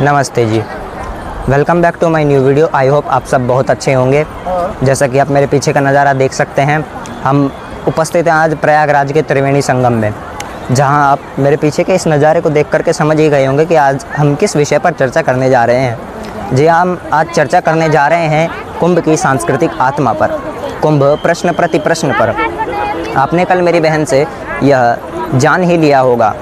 नमस्ते जी, welcome back to my new video. I hope आप सब बहुत अच्छे होंगे। जैसा कि आप मेरे पीछे का नज़ारा देख सकते हैं, हम उपस्थित हैं आज प्रयागराज के त्रिवेणी संगम में, जहां आप मेरे पीछे के इस नज़ारे को देख करके समझ ही गए होंगे कि आज हम किस विषय पर चर्चा करने जा रहे हैं। जी, हम आज चर्चा करने जा रहे हैं कुंभ की सांस्कृतिक आत्मा पर, कुंभ प्रश्न प्रति प्रश्न पर। आपने कल मेरी बहन से यह जान ही लिया होगा,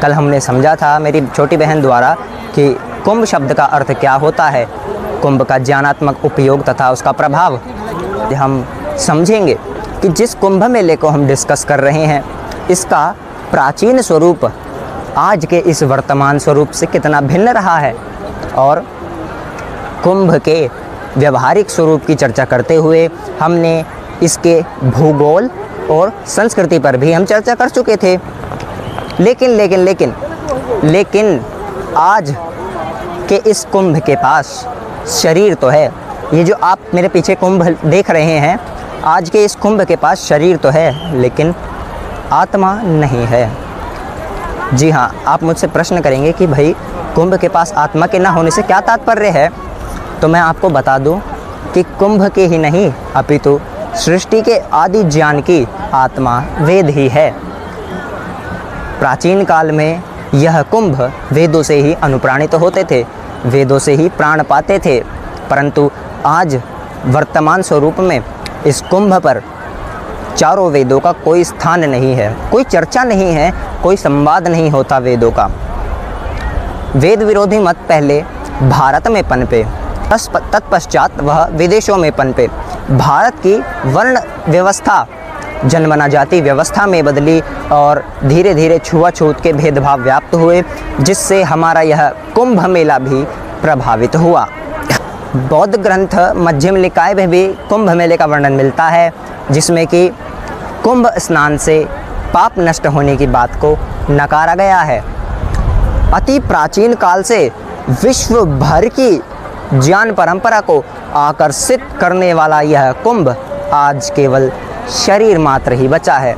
कल हमने समझा था मेरी छोटी बहन द्वारा कि कुंभ शब्द का अर्थ क्या होता है, कुंभ का ज्ञानात्मक उपयोग तथा उसका प्रभाव। हम समझेंगे कि जिस कुंभ मेले को हम डिस्कस कर रहे हैं, इसका प्राचीन स्वरूप आज के इस वर्तमान स्वरूप से कितना भिन्न रहा है, और कुंभ के व्यवहारिक स्वरूप की चर्चा करते हुए हमने इसके भूगोल और संस्कृति पर भी हम चर्चा कर चुके थे। लेकिन आज के इस कुंभ के पास शरीर तो है। ये जो आप मेरे पीछे कुंभ देख रहे हैं, आज के इस कुंभ के पास शरीर तो है, लेकिन आत्मा नहीं है। जी हाँ, आप मुझसे प्रश्न करेंगे कि भाई कुंभ के पास आत्मा के ना होने से क्या तात्पर्य है, तो मैं आपको बता दूं कि कुंभ के ही नहीं अपितु सृष्टि के आदि ज्ञान की आत्मा वेद ही है। प्राचीन काल में यह कुंभ वेदों से ही अनुप्राणित होते थे, वेदों से ही प्राण पाते थे, परंतु आज वर्तमान स्वरूप में इस कुंभ पर चारों वेदों का कोई स्थान नहीं है, कोई चर्चा नहीं है, कोई संवाद नहीं होता वेदों का। वेद विरोधी मत पहले भारत में पनपे, तत्पश्चात वह विदेशों में पनपे। भारत की वर्ण व्यवस्था जन्मना जाति व्यवस्था में बदली और धीरे धीरे छुआछूत के भेदभाव व्याप्त हुए, जिससे हमारा यह कुंभ मेला भी प्रभावित हुआ। बौद्ध ग्रंथ मध्यम निकाय में भी कुंभ मेले का वर्णन मिलता है, जिसमें कि कुंभ स्नान से पाप नष्ट होने की बात को नकारा गया है। अति प्राचीन काल से विश्व भर की ज्ञान परंपरा को आकर्षित करने वाला यह कुंभ आज केवल शरीर मात्र ही बचा है।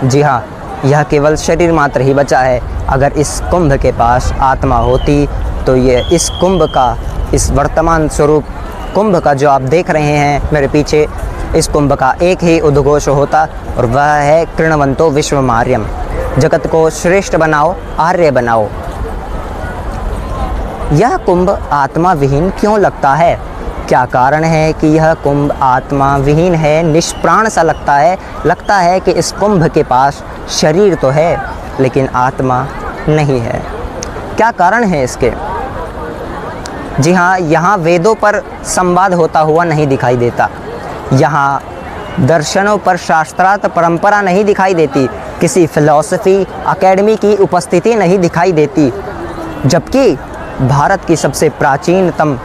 जी हाँ, यह केवल शरीर मात्र ही बचा है। अगर इस कुंभ के पास आत्मा होती तो ये इस कुंभ का, इस वर्तमान स्वरूप कुंभ का जो आप देख रहे हैं मेरे पीछे, इस कुंभ का एक ही उद्घोष होता, और वह है कृणवंतो विश्वमार्यम, जगत को श्रेष्ठ बनाओ, आर्य बनाओ। यह कुंभ आत्मा विहीन क्यों लगता है? क्या कारण है कि यह कुंभ आत्मा विहीन है, निष्प्राण सा लगता है कि इस कुंभ के पास शरीर तो है लेकिन आत्मा नहीं है। क्या कारण है इसके? जी हाँ, यहाँ वेदों पर संवाद होता हुआ नहीं दिखाई देता, यहाँ दर्शनों पर शास्त्रार्थ परंपरा नहीं दिखाई देती, किसी फिलॉसफी अकेडमी की उपस्थिति नहीं दिखाई देती, जबकि भारत की सबसे प्राचीनतम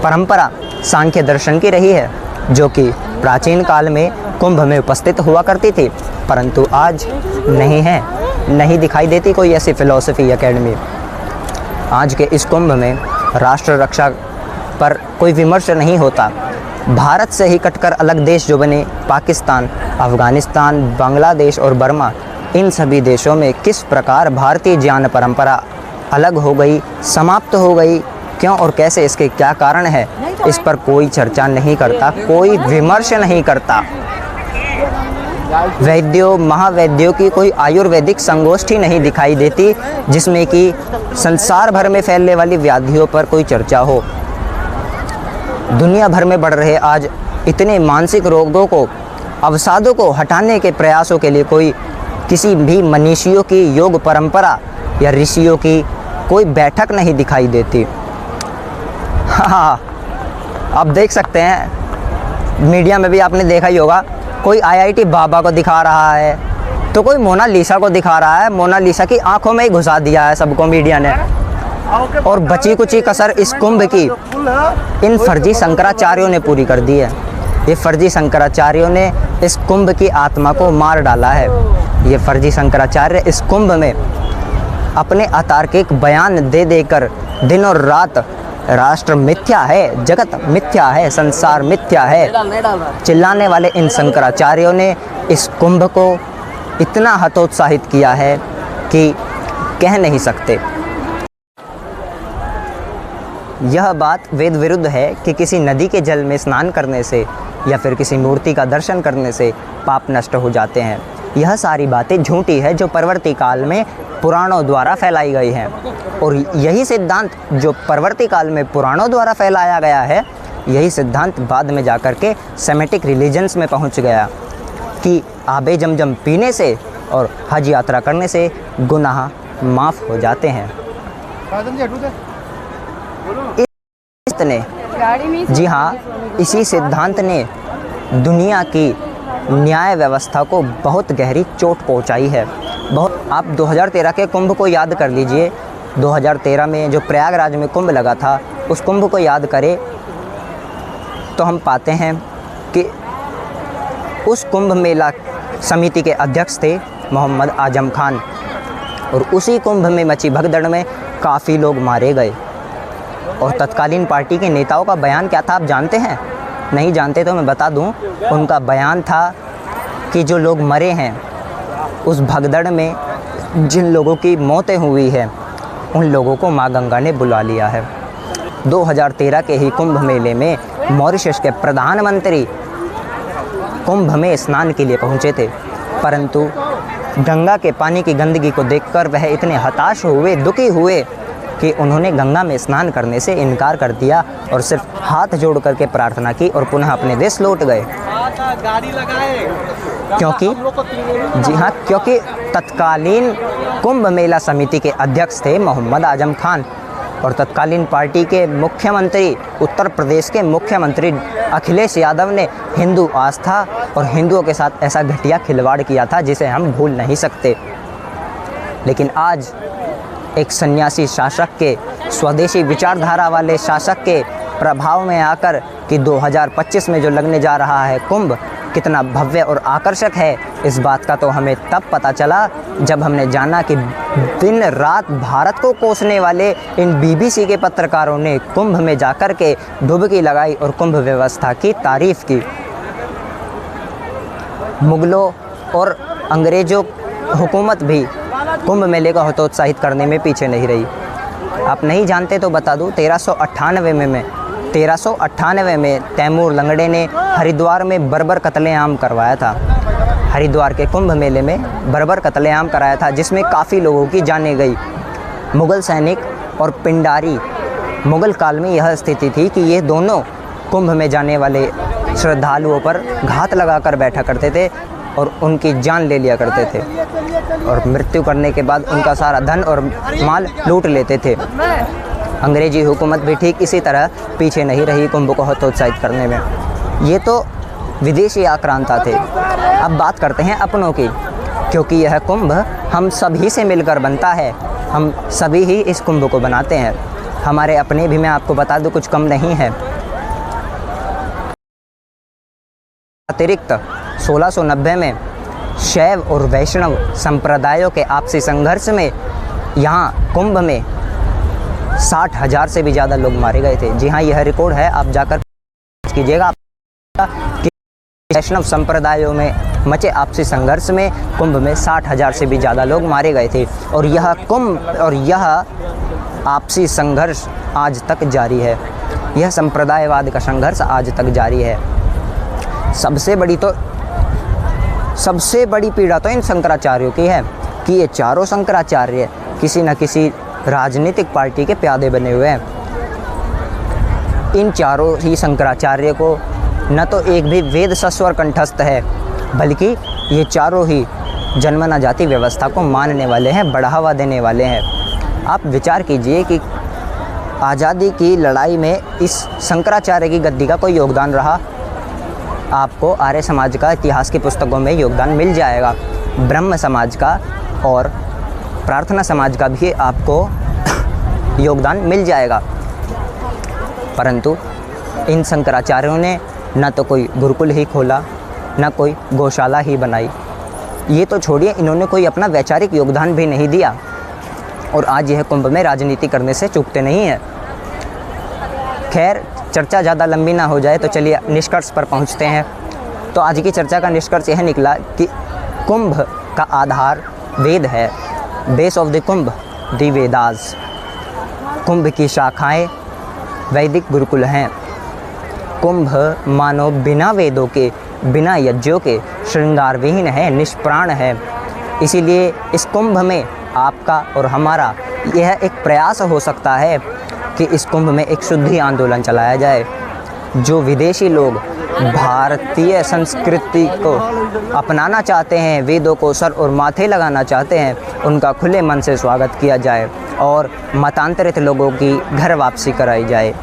परंपरा सांख्य दर्शन की रही है, जो कि प्राचीन काल में कुंभ में उपस्थित हुआ करती थी, परंतु आज नहीं है, नहीं दिखाई देती कोई ऐसी फिलॉसफी एकेडमी। आज के इस कुंभ में राष्ट्र रक्षा पर कोई विमर्श नहीं होता। भारत से ही कटकर अलग देश जो बने, पाकिस्तान, अफ़गानिस्तान, बांग्लादेश और बर्मा, इन सभी देशों में किस प्रकार भारतीय ज्ञान परंपरा अलग हो गई, समाप्त हो गई, क्यों और कैसे, इसके क्या कारण है, इस पर कोई चर्चा नहीं करता, कोई विमर्श नहीं करता। वैद्यों महावैद्यों की कोई आयुर्वेदिक संगोष्ठी नहीं दिखाई देती, जिसमें कि संसार भर में फैलने वाली व्याधियों पर कोई चर्चा हो। दुनिया भर में बढ़ रहे आज इतने मानसिक रोगों को, अवसादों को हटाने के प्रयासों के लिए कोई किसी भी मनीषियों की योग परंपरा या ऋषियों की कोई बैठक नहीं दिखाई देती। हाँ, आप देख सकते हैं मीडिया में भी आपने देखा ही होगा, कोई आईआईटी बाबा को दिखा रहा है, तो कोई मोनालिसा को दिखा रहा है, मोनालिसा की आंखों में ही घुसा दिया है सबको मीडिया ने, और बची कुची कसर इस कुंभ की इन फर्जी शंकराचार्यों ने पूरी कर दी है। ये फर्जी शंकराचार्यों ने इस कुंभ की आत्मा को मार डाला है। ये फर्जी शंकराचार्य इस कुंभ में अपने अतार्किक बयान दे देकर दिन और रात राष्ट्र मिथ्या है, जगत मिथ्या है, संसार मिथ्या है चिल्लाने वाले इन शंकराचार्यों ने इस कुंभ को इतना हतोत्साहित किया है कि कह नहीं सकते। यह बात वेद विरुद्ध है कि किसी नदी के जल में स्नान करने से या फिर किसी मूर्ति का दर्शन करने से पाप नष्ट हो जाते हैं। यह सारी बातें झूठी है जो परवर्ती काल में पुराणों द्वारा फैलाई गई हैं। और यही सिद्धांत जो परवर्ती काल में पुराणों द्वारा फैलाया गया है, यही सिद्धांत बाद में जाकर के सेमेटिक रिलीजन्स में पहुंच गया कि आबे जमजम पीने से और हज यात्रा करने से गुनाह माफ़ हो जाते हैं। जी हाँ, इसी सिद्धांत ने दुनिया की न्याय व्यवस्था को बहुत गहरी चोट पहुंचाई है। आप 2013 के कुंभ को याद कर लीजिए। 2013 में जो प्रयागराज में कुंभ लगा था, उस कुंभ को याद करें तो हम पाते हैं कि उस कुंभ मेला समिति के अध्यक्ष थे मोहम्मद आजम खान, और उसी कुंभ में मची भगदड़ में काफ़ी लोग मारे गए। और तत्कालीन पार्टी के नेताओं का बयान क्या था, आप जानते हैं? नहीं जानते तो मैं बता दूं। उनका बयान था कि जो लोग मरे हैं उस भगदड़ में, जिन लोगों की मौतें हुई है, उन लोगों को माँ गंगा ने बुला लिया है। 2013 के ही कुंभ मेले में मॉरिशस के प्रधानमंत्री कुंभ में स्नान के लिए पहुँचे थे, परंतु गंगा के पानी की गंदगी को देखकर वह इतने हताश हुए, दुखी हुए कि उन्होंने गंगा में स्नान करने से इनकार कर दिया और सिर्फ हाथ जोड़ करके प्रार्थना की और पुनः अपने देश लौट गए। क्योंकि तत्कालीन कुंभ मेला समिति के अध्यक्ष थे मोहम्मद आजम खान, और तत्कालीन पार्टी के मुख्यमंत्री, उत्तर प्रदेश के मुख्यमंत्री अखिलेश यादव ने हिंदू आस्था और हिंदुओं के साथ ऐसा घटिया खिलवाड़ किया था जिसे हम भूल नहीं सकते। लेकिन आज एक सन्यासी शासक के, स्वदेशी विचारधारा वाले शासक के प्रभाव में आकर कि 2025 में जो लगने जा रहा है कुंभ कितना भव्य और आकर्षक है, इस बात का तो हमें तब पता चला जब हमने जाना कि दिन रात भारत को कोसने वाले इन BBC के पत्रकारों ने कुंभ में जाकर के डुबकी लगाई और कुंभ व्यवस्था की तारीफ़ की। मुगलों और अंग्रेज़ों हुकूमत भी कुंभ मेले को हतोत्साहित करने में पीछे नहीं रही। आप नहीं जानते तो बता दूं, 1398 में तैमूर लंगड़े ने हरिद्वार में बर्बर कत्लेआम करवाया था। हरिद्वार के कुंभ मेले में बर्बर कत्लेआम कराया था, जिसमें काफ़ी लोगों की जानें गई। मुग़ल सैनिक और पिंडारी, मुग़ल काल में यह स्थिति थी कि ये दोनों कुंभ में जाने वाले श्रद्धालुओं पर घात लगाकर बैठा करते थे और उनकी जान ले लिया करते थे, और मृत्यु करने के बाद उनका सारा धन और माल लूट लेते थे। अंग्रेजी हुकूमत भी ठीक इसी तरह पीछे नहीं रही कुंभ को हतोत्साहित करने में। ये तो विदेशी आक्रांता थे। अब बात करते हैं अपनों की, क्योंकि यह कुंभ हम सभी से मिलकर बनता है। हम सभी ही इस कुंभ को बनाते हैं। हमारे अपने भी, मैं आपको बता दूं, कुछ कम नहीं है। अतिरिक्त 1690 में शैव और वैष्णव संप्रदायों के आपसी संघर्ष में यहाँ कुंभ में 60,000 से भी ज़्यादा लोग मारे गए थे। जी हाँ, यह रिकॉर्ड है, आप जाकर कीजिएगा कि वैष्णव संप्रदायों में मचे आपसी संघर्ष में कुंभ में 60,000 से भी ज़्यादा लोग मारे गए थे। और यह आपसी संघर्ष आज तक जारी है। यह संप्रदायवाद का संघर्ष आज तक जारी है। सबसे बड़ी पीड़ा तो इन शंकराचार्यों की है कि ये चारों शंकराचार्य किसी न किसी राजनीतिक पार्टी के प्यादे बने हुए हैं। इन चारों ही शंकराचार्य को न तो एक भी वेद सस्वर कंठस्थ है, बल्कि ये चारों ही जन्मना जाति व्यवस्था को मानने वाले हैं, बढ़ावा देने वाले हैं। आप विचार कीजिए कि आज़ादी की लड़ाई में इस शंकराचार्य की गद्दी का कोई योगदान रहा? आपको आर्य समाज का इतिहास की पुस्तकों में योगदान मिल जाएगा, ब्रह्म समाज का और प्रार्थना समाज का भी आपको योगदान मिल जाएगा। परंतु इन शंकराचार्यों ने न तो कोई गुरुकुल ही खोला, न कोई गौशाला ही बनाई। ये तो छोड़िए, इन्होंने कोई अपना वैचारिक योगदान भी नहीं दिया। और आज यह कुंभ में राजनीति करने से चूकते नहीं हैं। खैर, चर्चा ज़्यादा लंबी ना हो जाए तो चलिए निष्कर्ष पर पहुंचते हैं। तो आज की चर्चा का निष्कर्ष यह निकला कि कुंभ का आधार वेद है। Base of the Kumbh the Vedas. Kumbh की शाखाएं वैदिक गुरुकुल हैं। कुंभ मानो बिना वेदों के, बिना यज्ञों के श्रृंगार विहीन है, निष्प्राण है। इसीलिए इस कुंभ में आपका और हमारा यह एक प्रयास हो सकता है कि इस कुंभ में एक शुद्धि आंदोलन चलाया जाए। जो विदेशी लोग भारतीय संस्कृति को अपनाना चाहते हैं, वेदों को सर और माथे लगाना चाहते हैं, उनका खुले मन से स्वागत किया जाए और मतांतरित लोगों की घर वापसी कराई जाए।